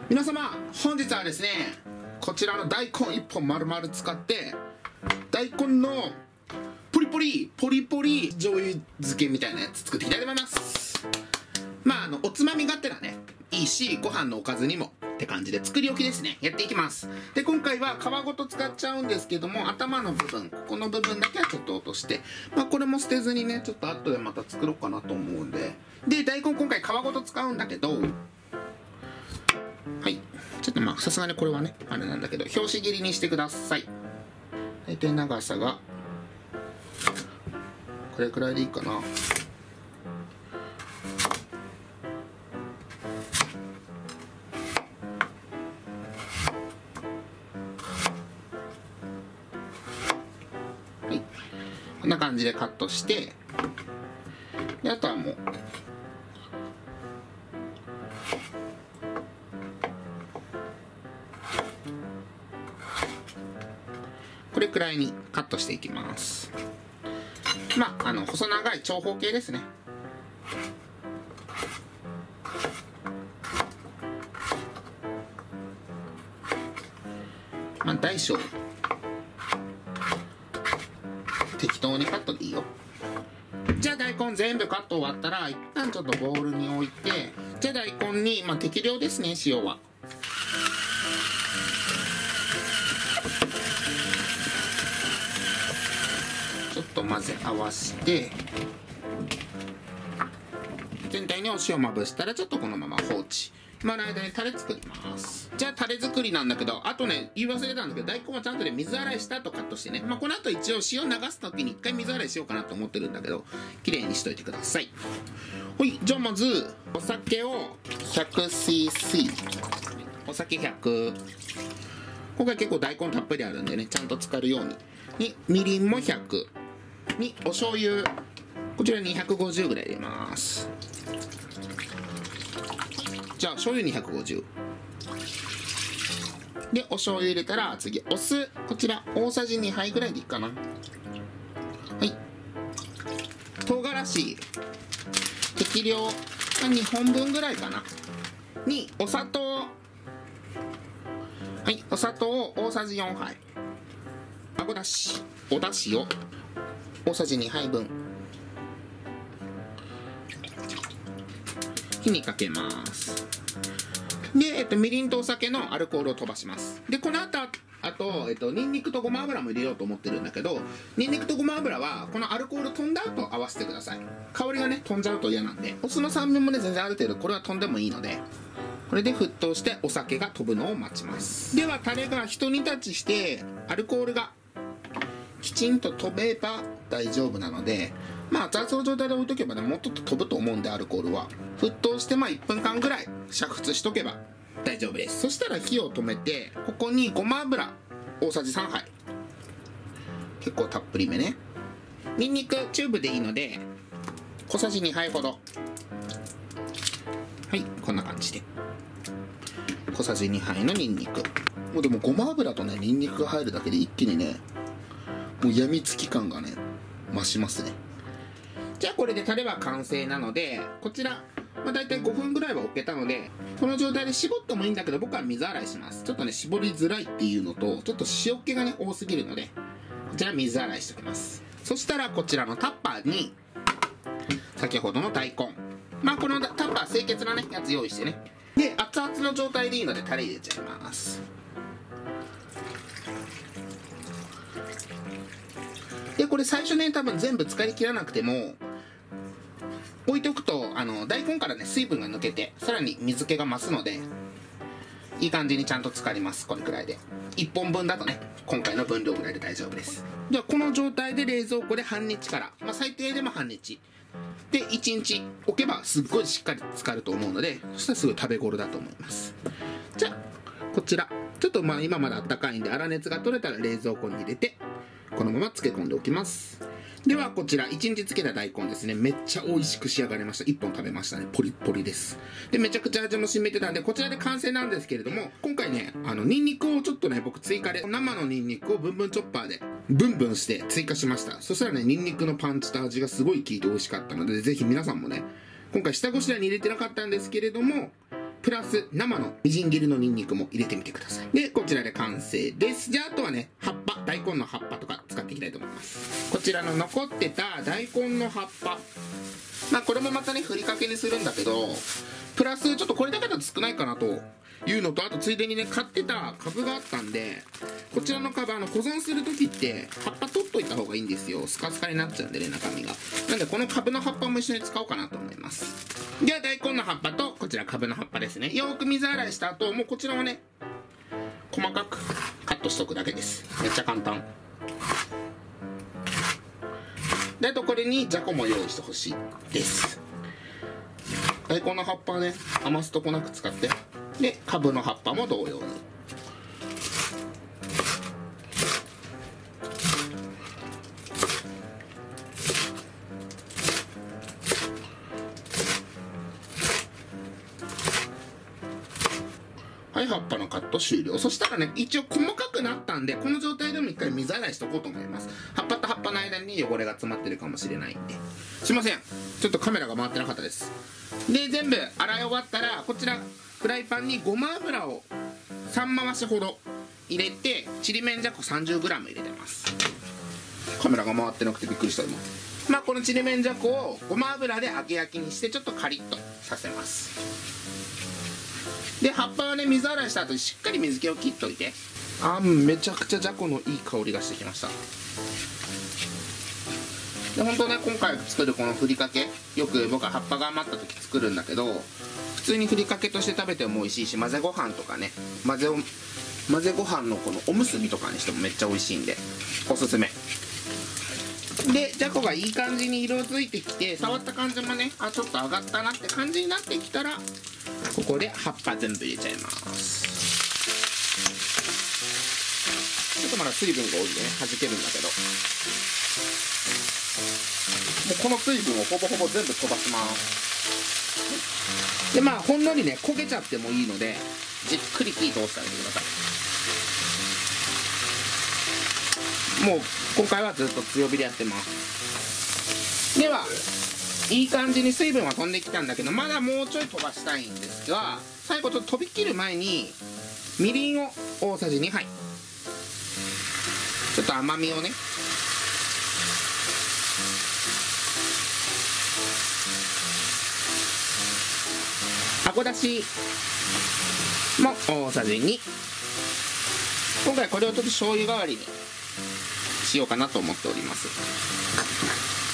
皆様、本日はですね、こちらの大根1本丸々使って大根のポリポリ醤油漬けみたいなやつ作っていきたいと思います。おつまみがてらねいいし、ご飯のおかずにもって感じで作り置きですね、やっていきます。で、今回は皮ごと使っちゃうんですけども、頭の部分、ここの部分だけはちょっと落として、これも捨てずにね、ちょっと後でまた作ろうかなと思うんで。で、大根今回皮ごと使うんだけど、はい、ちょっとさすがにこれはねあれなんだけど、拍子切りにしてください。大体長さがこれくらいでいいかな。はい、こんな感じでカットして、であとはもうこれくらいにカットしていきます。細長い長方形ですね。大小適当にカットでいいよ。じゃあ大根全部カット終わったら一旦ちょっとボウルに置いて、じゃあ大根に適量ですね、塩は。ちょっと混ぜ合わせて、全体にお塩まぶしたらちょっとこのまま放置。今の間にタレ作ります。じゃあタレ作りなんだけど、あとね言い忘れたんだけど、大根はちゃんとね水洗いした後カットしてね、この後一応塩流す時に一回水洗いしようかなと思ってるんだけど、綺麗にしといてください。はい、じゃあまずお酒を 100cc、 お酒100、今回結構大根たっぷりあるんでね、ちゃんと浸かるように。みりんも100に、お醤油こちら250ぐらい入れます。じゃあ醤油250で、お醤油入れたら次お酢、こちら大さじ2杯ぐらいでいいかな。はい、唐辛子適量2本分ぐらいかなに、お砂糖、はい、お砂糖を大さじ4杯、おだしを大さじ2杯分火にかけます。で、みりんとお酒のアルコールを飛ばします。で、この後ニンニクとごま油も入れようと思ってるんだけど、ニンニクとごま油はこのアルコール飛んだ後合わせてください。香りがね飛んじゃうと嫌なんで、お酢の酸味もね全然ある程度これは飛んでもいいので、これで沸騰してお酒が飛ぶのを待ちます。ではタレがひと煮立ちしてアルコールがきちんと飛べば大丈夫なので、熱々の状態で置いとけばねもっと飛ぶと思うんで、アルコールは沸騰して1分間ぐらい煮沸しとけば大丈夫です。そしたら火を止めて、ここにごま油大さじ3杯、結構たっぷりめね。にんにくチューブでいいので小さじ2杯ほど、はい、こんな感じで小さじ2杯のにんにく。もうでもごま油とねにんにくが入るだけで一気にねもうやみつき感がね増しますね。じゃあこれでタレは完成なので、こちら大体5分ぐらいは置けたので、この状態で絞ってもいいんだけど僕は水洗いします。ちょっとね絞りづらいっていうのと、ちょっと塩気がね多すぎるのでこちら水洗いしておきます。そしたらこちらのタッパーに先ほどの大根、このタッパー清潔なねやつ用意してね、で熱々の状態でいいのでタレ入れちゃいます。でこれ最初ね多分全部使い切らなくても置いておくと大根からね水分が抜けてさらに水気が増すので、いい感じにちゃんと浸かります。これくらいで1本分だとね今回の分量ぐらいで大丈夫です。ではこの状態で冷蔵庫で半日から、最低でも半日で1日置けばすっごいしっかり浸かると思うので、そしたらすごい食べ頃だと思います。じゃあこちらちょっと今まだあったかいんで粗熱が取れたら冷蔵庫に入れてこのまま漬け込んでおきます。ではこちら1日漬けた大根ですね、めっちゃ美味しく仕上がりました。1本食べましたね、ポリッポリです。でめちゃくちゃ味も染みてたんでこちらで完成なんですけれども、今回ねニンニクをちょっとね僕追加で生のニンニクをブンブンチョッパーでブンブンして追加しました。そしたらねニンニクのパンチと味がすごい効いて美味しかったので、ぜひ皆さんもね今回下ごしらえに入れてなかったんですけれどもプラス生のみじん切りのニンニクも入れてみてください。でこちらで完成です。じゃああとはね葉っぱ、大根の葉っぱとか使っていきたいと思います。こちらの残ってた大根の葉っぱ、まあこれもまたねふりかけにするんだけど、プラスちょっとこれだけだと少ないかなというのと、あとついでにね買ってた株があったんで、こちらの株保存する時って葉っぱ取っといた方がいいんですよ。スカスカになっちゃうんでね、中身が。なんでこの株の葉っぱも一緒に使おうかなと思います。では大根の葉っぱとこちら株の葉っぱですね、よーく水洗いした後、もうこちらはね細かくカットしとくだけです。めっちゃ簡単で、あとこれにじゃこも用意してほしいです。大根の葉っぱはね余すとこなく使って、で株の葉っぱも同様に。はい、葉っぱのカット終了。そしたらね一応細かくなったんで、この状態でも一回水洗いしとこうと思います。葉っぱと葉っぱの間に汚れが詰まってるかもしれないんで。すいません、ちょっとカメラが回ってなかったです。で全部洗い終わったら、こちらフライパンにごま油を3回しほど入れて、ちりめんじゃこ 30g 入れてます。カメラが回ってなくてびっくりした今。まあこのちりめんじゃこをごま油で揚げ焼きにして、ちょっとカリッとさせます。で葉っぱはね水洗いした後にしっかり水気を切っといて。めちゃくちゃじゃこのいい香りがしてきました。で本当ね、今回作るこのふりかけ、よく僕は葉っぱが余った時作るんだけど、普通にふりかけとして食べても美味しいし、混ぜご飯とかね、混ぜご飯のこのおむすびとかにしてもめっちゃ美味しいんでおすすめで、じゃこがいい感じに色づいてきて、触った感じもねちょっと上がったなって感じになってきたら、ここで葉っぱ全部入れちゃいます。ちょっとまだ水分が多いんでね弾けるんだけど、もうこの水分をほぼほぼ全部飛ばします。でまあほんのりね焦げちゃってもいいので、じっくり火通してあげてください。もう今回はずっと強火でやってます。ではいい感じに水分は飛んできたんだけど、まだもうちょい飛ばしたいんですが、最後ちょっと飛び切る前にみりんを大さじ2杯、ちょっと甘みをねあごだしも大さじ2。今回これをちょっと醤油代わりにしようかなと思っております。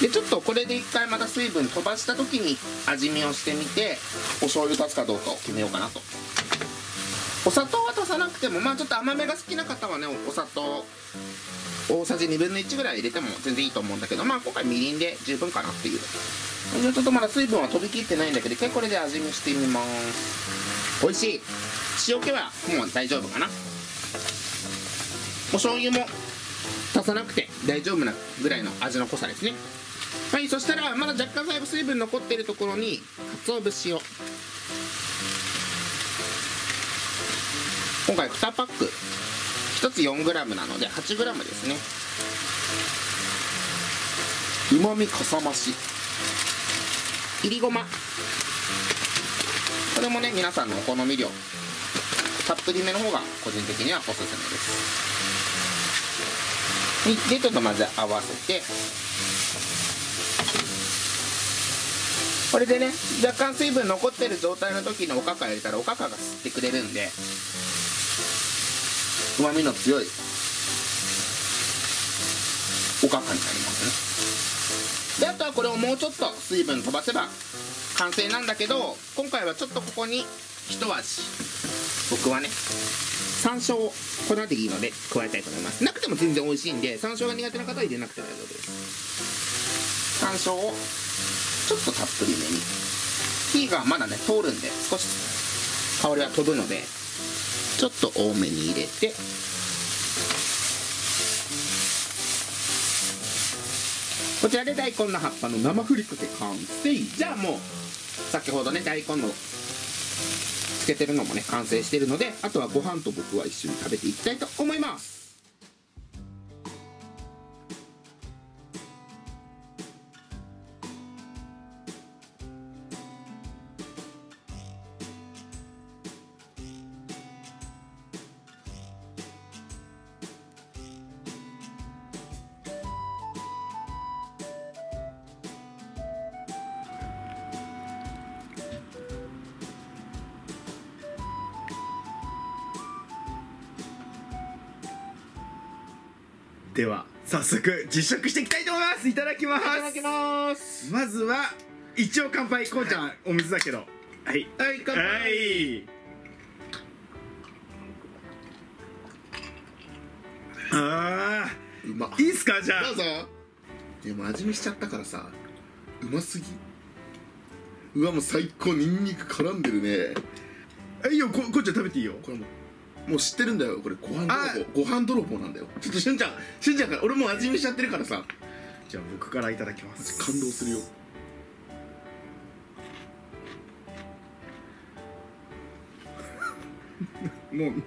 でちょっとこれで一回また水分飛ばした時に味見をしてみて、お醤油足すかどうかを決めようかなと。お砂糖は足さなくても、まあちょっと甘めが好きな方はねお砂糖大さじ1/2ぐらい入れても全然いいと思うんだけど、まあ今回みりんで十分かなっていう。ちょっとまだ水分は飛びきってないんだけど、一回これで味見してみます。美味しい。塩気はもう大丈夫かな。お醤油も足さなくて大丈夫なぐらいの味の濃さですね。はい、そしたらまだ若干最後水分残っているところに鰹節を、今回2パック1つ 4g なので 8g ですね。うまみかさ増し、いりごま、これもね皆さんのお好み量、たっぷりめの方が個人的にはおすすめです。でちょっと混ぜ合わせて、これでね若干水分残ってる状態の時におかか入れたらおかかが吸ってくれるんで、うまみの強いおかかになりますね。であとはこれをもうちょっと水分飛ばせば完成なんだけど、今回はちょっとここに一味、僕はね山椒を粉でいいので加えたいと思います。なくても全然美味しいんで、山椒が苦手な方は入れなくて大丈夫です。山椒をちょっとたっぷりめに、火がまだね通るんで少し香りは飛ぶのでちょっと多めに入れて、こちらで大根の葉っぱの生ふりかけ完成。じゃあもう先ほどね大根のつけてるのもね完成してるので、あとはご飯と僕は一緒に食べていきたいと思います。では早速実食していきたいと思います。いただきます。いただきます。まずは一応乾杯。こうちゃん、お水だけど、はいはい乾杯。はい。あうまー、いいっすか。じゃあどうぞ。いやもう味見しちゃったからさ、うますぎ。うわもう最高、ニンニク絡んでるね。いいよ、こうちゃん食べていいよ。これもう知ってるんだよ、これご飯泥棒なんだよ。ちょっとしゅんちゃんから俺もう味見しちゃってるからさ。じゃあ僕からいただきます。感動するよ。もう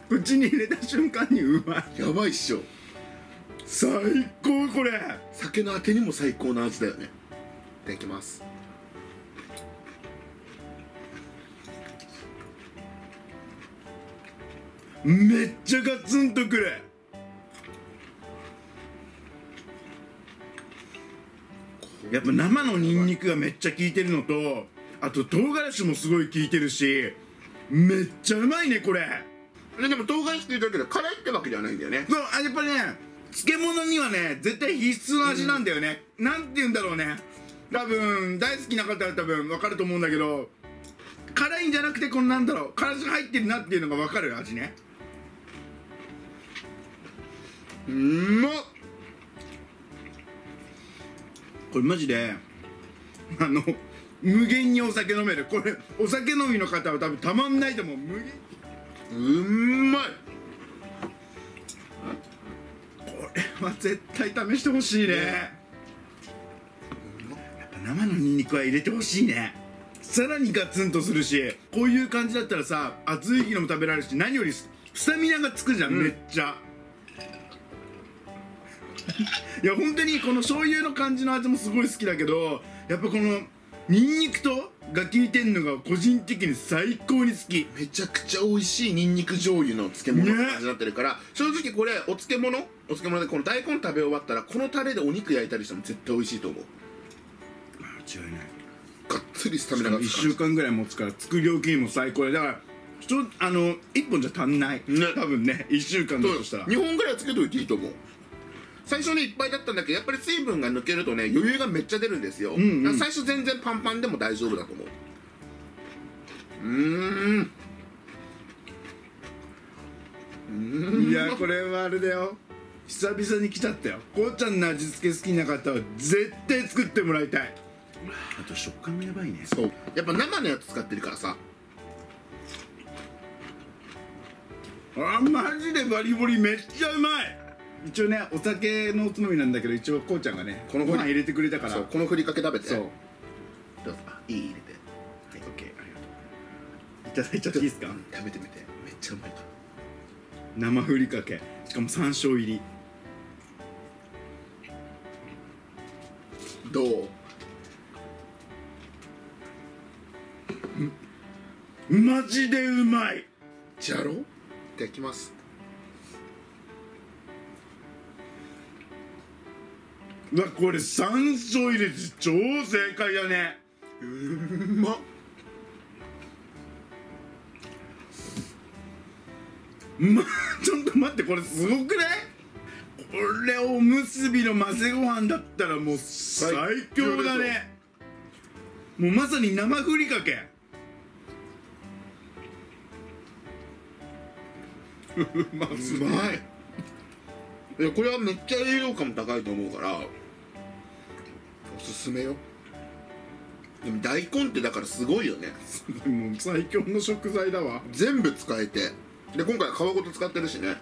口に入れた瞬間にうまい。やばいっしょ。最高。これ酒のあてにも最高な味だよね。いただきます。めっちゃガツンとくる。やっぱ生のニンニクがめっちゃ効いてるのと、あと唐辛子もすごい効いてるし、めっちゃうまいねこれ。でも唐辛子って言ったけど辛いってわけではないんだよね。そう、やっぱりね、漬物にはね絶対必須の味なんだよね。なんて言うんだろうね、多分大好きな方は多分分かると思うんだけど、辛いんじゃなくてこのなんだろう、辛子が入ってるなっていうのが分かる味ね。うまっ。これマジで無限にお酒飲める。これお酒飲みの方は多分たまんないと思う。うまい。これは絶対試してほしいね。やっぱ生のニンニクは入れてほしいね。さらにガツンとするし、こういう感じだったらさ、暑い日のも食べられるし、何よりスタミナがつくじゃん、めっちゃ。いや本当にこの醤油の感じの味もすごい好きだけど、やっぱこのニンニクとが効いてんのが個人的に最高に好き。めちゃくちゃ美味しいニンニク醤油の漬物の味になってるから、正直これお漬物でこの大根食べ終わったらこのタレでお肉焼いたりしても絶対美味しいと思う。間違いない。がっつりスタミナがつく。1週間ぐらい持つから作り置きにも最高で、だから1本じゃ足んない、ね、多分ね。1週間だとしたら2本ぐらいつけといていいと思う。最初ねいっぱいだったんだけど、やっぱり水分が抜けるとね余裕がめっちゃ出るんですよ。最初全然パンパンでも大丈夫だと思う。いやこれはあれだよ、久々に来ちゃったよ。こうちゃんの味付け好きな方は絶対作ってもらいたい。あと食感がやばいね。そうやっぱ生のやつ使ってるからさ。マジでバリボリめっちゃうまい。一応ねお酒のおつまみなんだけど、一応こうちゃんがねこのご飯入れてくれたから、そうこのふりかけ食べて。そうどうぞ。いい入れて。はい、オッケー、ありがとう。いただいちゃっていいですか。食べてみて、めっちゃうまいから。生ふりかけ、しかも山椒入り。どう？マジでうまい。じゃろ？いただきます。うわこれ山椒入れて超正解だね。うまっ。ちょっと待って、これすごくない？これおむすびの混ぜご飯だったらもう最強だね。もうまさに生ふりかけ。うまい。いやこれはめっちゃ栄養価も高いと思うからおすすめよ。でも大根ってだからすごいよね。もう最強の食材だわ。全部使えて、で今回は皮ごと使ってるしね。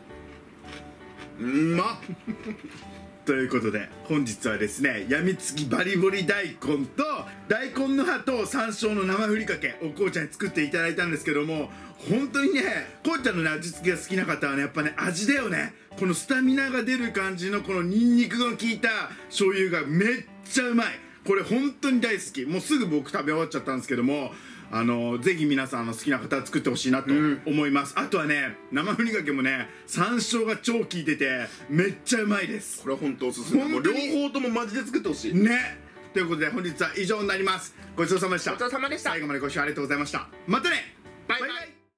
うまっ。ということで本日はですね、やみつきバリボリ大根と大根の葉と山椒の生ふりかけをこうちゃんに作っていただいたんですけども、本当にねこうちゃんのね味付けが好きな方はねやっぱね味だよね。このスタミナが出る感じのこのニンニクが効いた醤油がめっちゃうまい。これ本当に大好き。もうすぐ僕食べ終わっちゃったんですけども、ぜひ皆さん好きな方は作ってほしいなと思います。あとはね生ふりかけもね山椒が超効いててめっちゃうまいです。これは本当おすすめ。もう両方ともマジで作ってほしいね。ということで本日は以上になります。ごちそうさまでした。ごちそうさまでした。最後までご視聴ありがとうございました。またね。